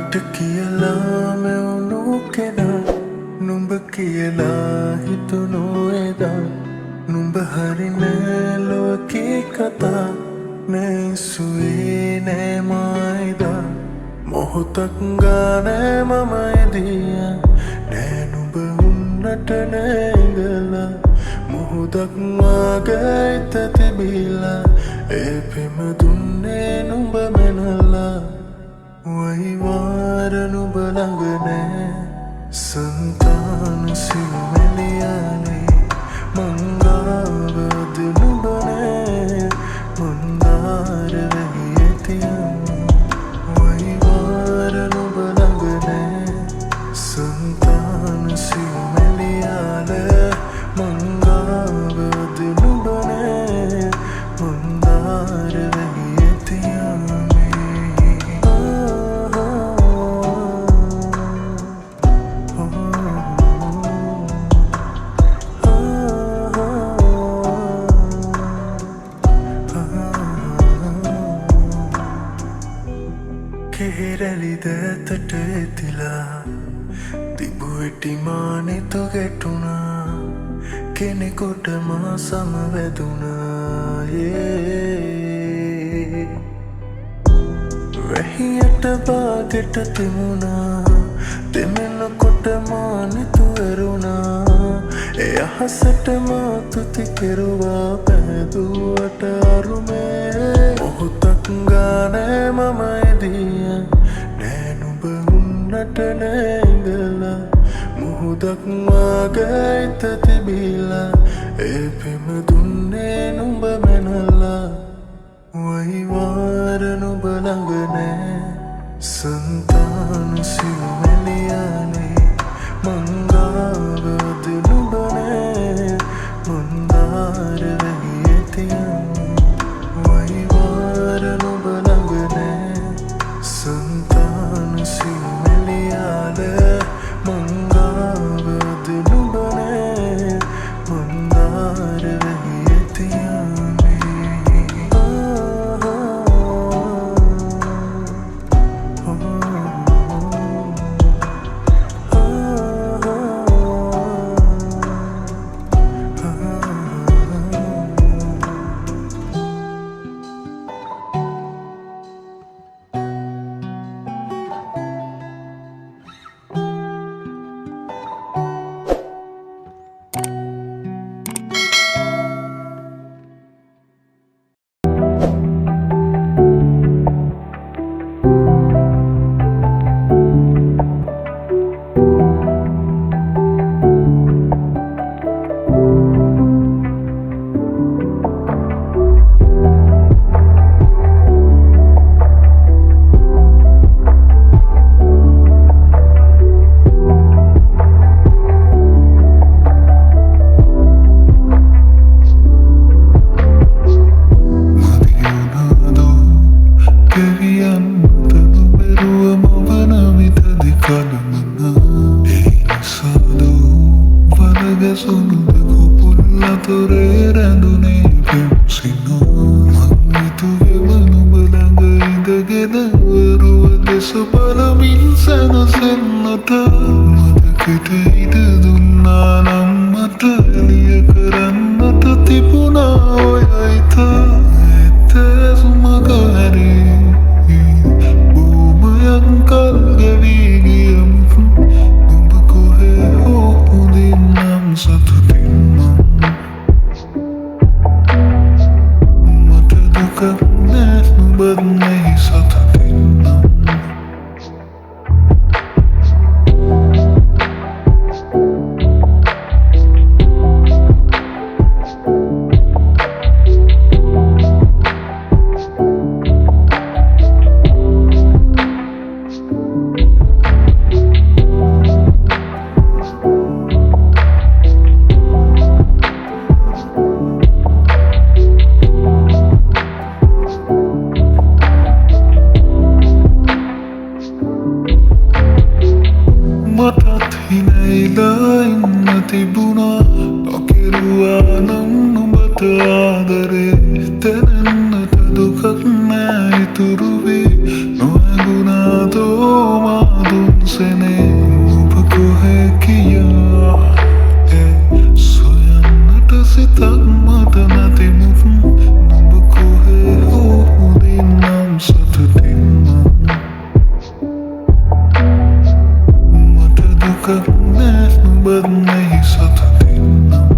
මට කියලා මෙවුණු කෙනා නුඹ කියලා හිතුණු එදා නුඹ හරි නෑ ලෝකේ කතා නැසුවේ නෑ මායිදා මොහොතක් ගානේ මම එදියා නෑ නුඹ උන්නට නෑගලා මොහොතක් මාගේ හිත තිබිලා ඒ පෙම දුන්නේ නුඹ මැනලා වයිවාර නුඹ ළඟ නෑ සංතාන සිව්මැලියානේ මංගාවද නුඹ නෑ මන්දාර වෙහි ඇතියම් වයිවාර නුඹ ළඟ නෑ සංතාන සිව්මැලියානේ මංගාවද නුඹ නෑ මන්දාර වෙහි ඇතියම් කෙහෙරැලි දැතට ඇතිලා තිබුවෙටි මානෙතු ගැටුණා කෙනෙකුට මා සමවැදුණා වැහියට බාගෙට තිමුණා දෙමෙනකොට මානෙතු ඇරුණා ඒ අහසට මා තුති කෙරුවා පැහැදුවට අරුමේ මොහොතක් ගානේ මම එදියා නෑ නුඹ උන්නට නෑගලා මුහුදක් මාගේ හිත තිබිලා ඒ පෙම දුන්නේ නුඹ මැනලා වයිවාර නුඹ ළඟ නෑ සංතාන සිව්මැලියානේ මංගාවද නුඹ නෑ මන්දාර වෙහි ඇතියම් වයිවාර නුඹ ළඟ නෑ සංතාන සිව්මැලියානේ මංගාවද නුඹ නෑ මන්දාර වෙහි ඇතියම් තිබුණා නොකිරුවා නම් නුඹට ආදරේ තැනෙන්නට දුකක් නෑ ඉතුරු වී නොහැඟුණා දෝමා දුකක්නෑ නුබත්නෙහි සතුටින්නම්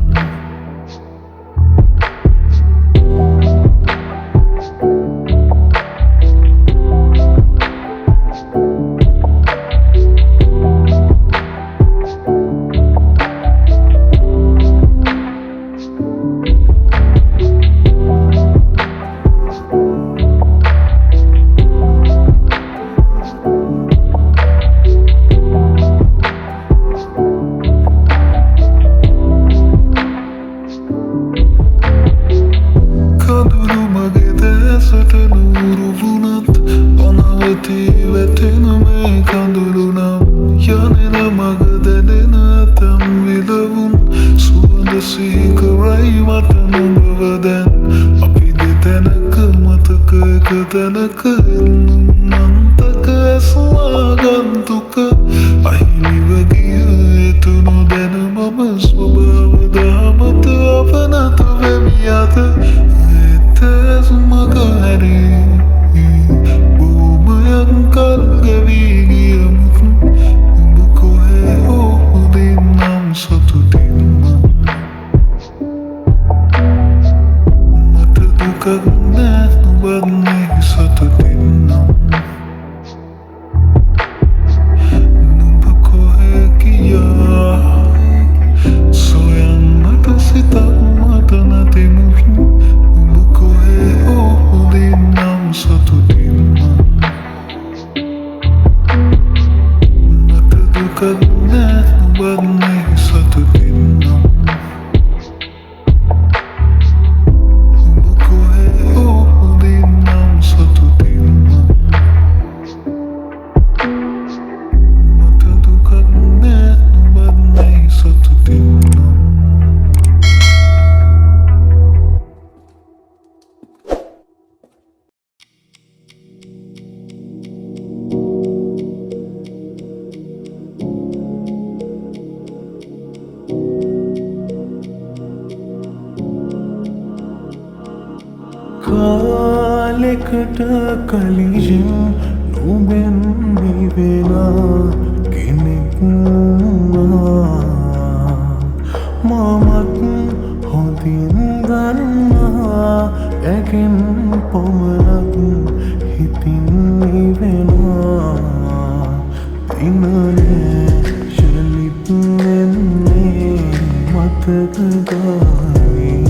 කාලෙකට කලින් නුඹෙන් නිවෙලා කෙනෙක් මමත් හොඳින් දන්නා ඇගෙන් පමණක් හිතින් නිවෙනවා දිනනේ ශලිප් වෙන්නේ මතක ගානේ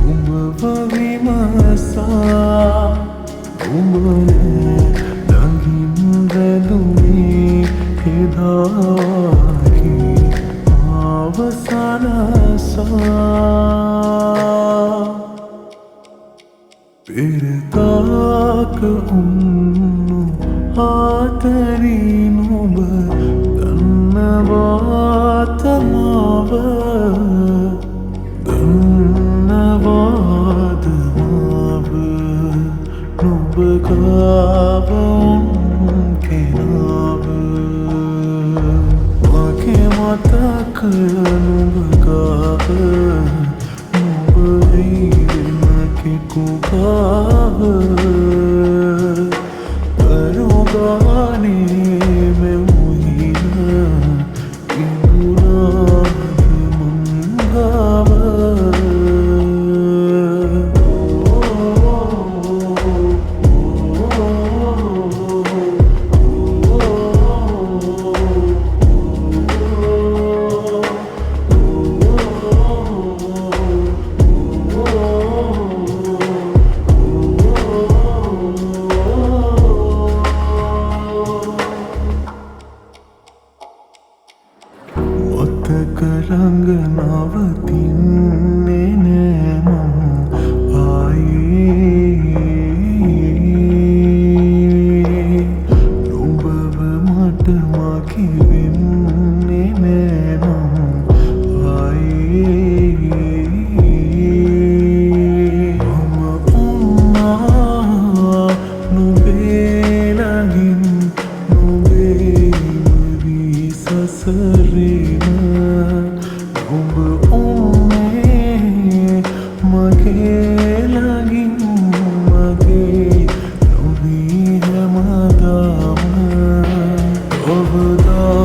උඹව විමසා උඹනේ දඟින් වැදුනේ එදාකි අවසනසා පෙරතාක උන්නු ආතරින් ඔබ දන්නවාත මාව දන්නවාද මාව නුඹ ගාව කෙනාව මගේ මතක නුඹ ගාව නුඹ ඉරනකෙකු ගාව පරුගානේ මෙවුහින ඉඳුනාද මංගාව ළඟ නවතින්නේ නෑ මම ආයේ නුඹව මට මගේ වෙන්නේ නෑ මම ආයේ මම උන්නා නුඹේ ළඟින් නුඹේ වී සසරේ Oh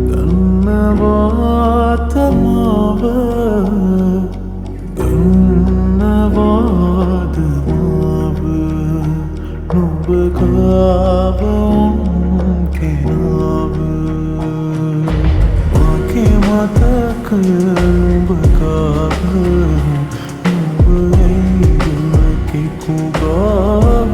දන්නවාතමාව දන්නවාදමාව නුඹ ගාව කෙනාව මගේ මතකය නුඹ ගාව නුඹ ඇයිද කෙකු ගාව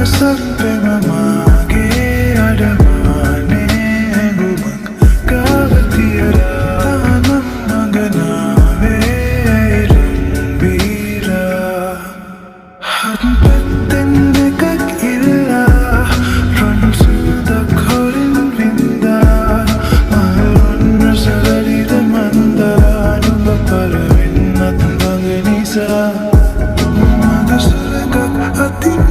Sampai memagi ada mana gubak kawatira tanam manganawe bira hadpatten dekak illa ran sudak horin vinda malon rasalari da mandara nuba parvinnat banganisa magasagak atin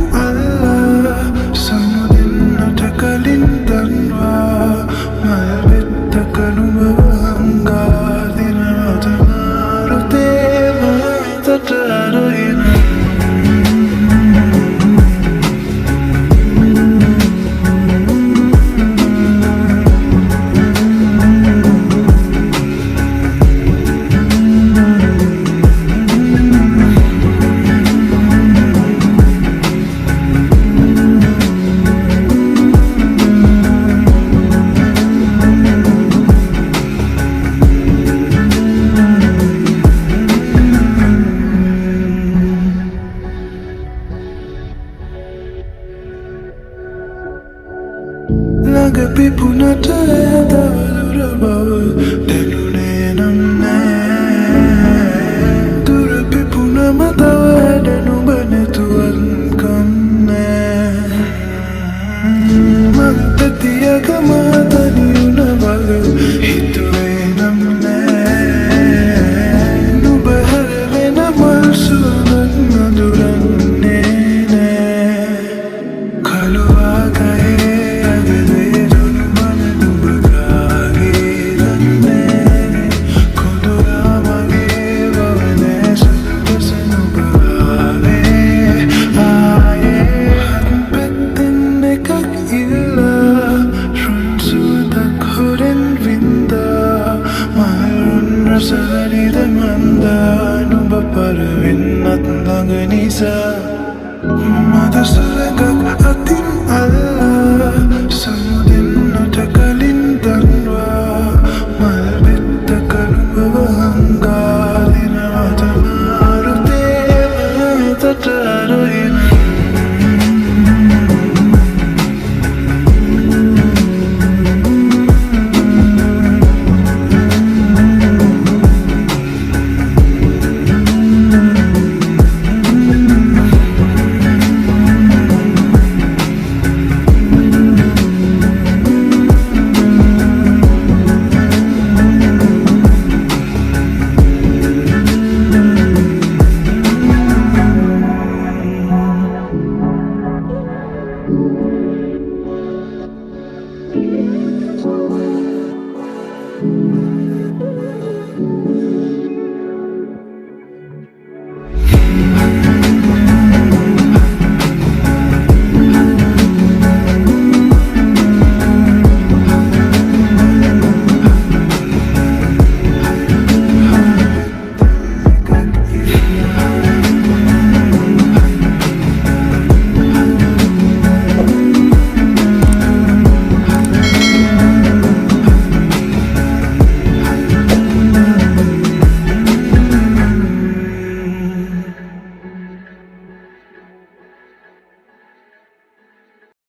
Lagapi punata tawalura bawa denune namne Durapi punama tawa denubane tuan kamne Magtatia kamata niuna baga hitue namne Nubaharve namal sunan naduranne Kalua kahe Rasari demanda nuba parvinnat langanisa mata saragak atin